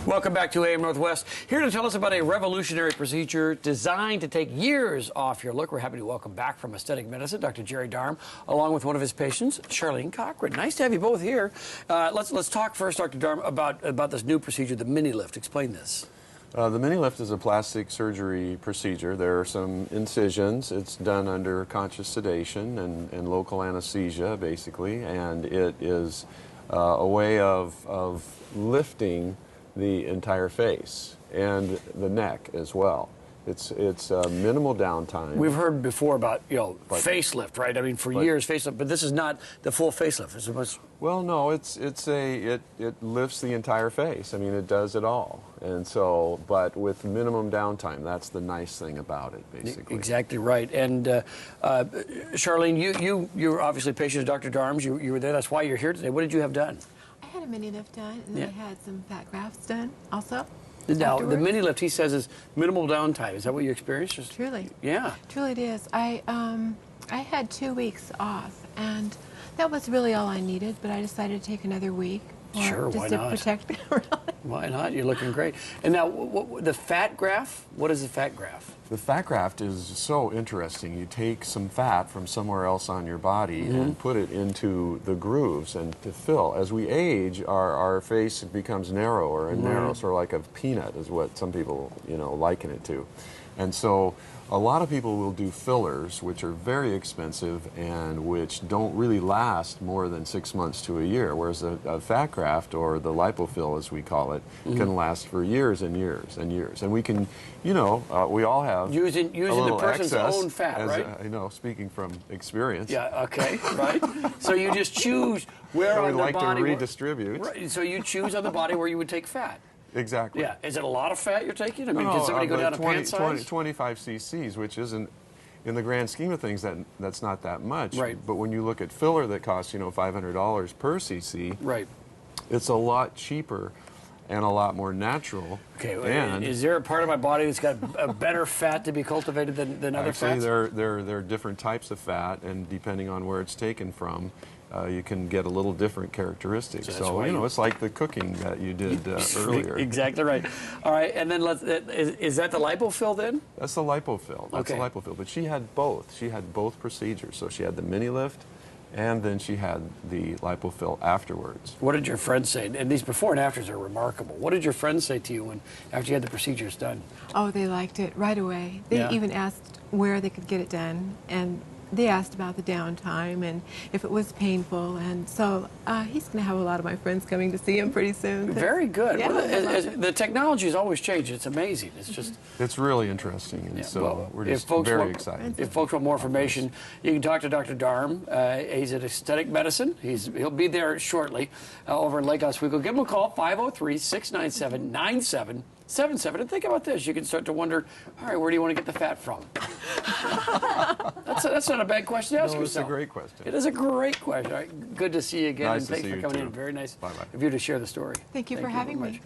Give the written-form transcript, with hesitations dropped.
Welcome back to AM Northwest. Here to tell us about a revolutionary procedure designed to take years off your look. We're happy to welcome back from Aesthetic Medicine, Dr. Jerry Darm, along with one of his patients, Charlene Cochran. Nice to have you both here. Let's talk first, Dr. Darm, about this new procedure, the MiniLift. Explain this. The MiniLift is a plastic surgery procedure. There are some incisions. It's done under conscious sedation and local anesthesia, basically, and it is a way of lifting the entire face and the neck as well. It's minimal downtime. We've heard before about, facelift, right? I mean, for years, facelift, but this is not the full facelift. It's much... Well, no, it lifts the entire face. I mean, it does it all. And so, but with minimum downtime, that's the nice thing about it, basically. Exactly right. And Charlene, you're obviously a patient of Dr. Darm's. You were there. That's why you're here today. What did you have done? I had a MiniLift done, and then I had some fat grafts done also. Now, afterwards. the MiniLift, he says, is minimal downtime. Is that what you experienced? Truly. Yeah. Truly it is. I had 2 weeks off, and that was really all I needed, but I decided to take another week. Sure, why not? Just to protect me, really. Why not? You're looking great. And now, the fat graft? What is the fat graft? The fat graft is so interesting. You take some fat from somewhere else on your body and put it into the grooves and to fill. As we age, our face becomes narrower and narrower, sort of like a peanut is what some people, liken it to. And so a lot of people will do fillers, which are very expensive and which don't really last more than 6 months to a year, whereas a fat graft, or the lipofill as we call it, can last for years and years and years. And we can, we all have using the person's own fat, as, right? Speaking from experience. Yeah, okay, right. So you just choose where on the body... we like to redistribute. Right, so you choose on the body where you would take fat. Exactly. Yeah. Is it a lot of fat you're taking? I mean, No, can somebody go down to pant size? 25 cc's, which isn't, in the grand scheme of things, that's not that much. Right. But when you look at filler that costs, $500 per cc, right, it's a lot cheaper and a lot more natural. Okay. And is there a part of my body that's got a better fat to be cultivated than other fats? There are different types of fat, and depending on where it's taken from, you can get a little different characteristics. So it's like the cooking that you did earlier. Exactly right. All right, and then is that the lipofill then? That's the lipofill. That's the lipofill. But she had both. She had both procedures. So she had the MiniLift, and then she had the lipofill afterwards. What did your friends say? And these before and afters are remarkable. What did your friends say to you after you had the procedures done? Oh, they liked it right away. They even asked where they could get it done, and they asked about the downtime and if it was painful, and so he's going to have a lot of my friends coming to see him pretty soon. Very good. Yeah. Well, the technology has always changed. It's amazing. It's just... It's really interesting, and so we're just very excited. If folks want more information, you can talk to Dr. Darm. He's at Aesthetic Medicine. He'll be there shortly over in Lake Oswego. Give him a call, 503-697-9777. And think about this. You can start to wonder, all right, where do you want to get the fat from? That's not a bad question to ask yourself. It's a great question. It is a great question. All right, good to see you again. Nice and thanks to see for you coming too. in. Very nice Bye-bye. of you to share the story. Thank you for having me.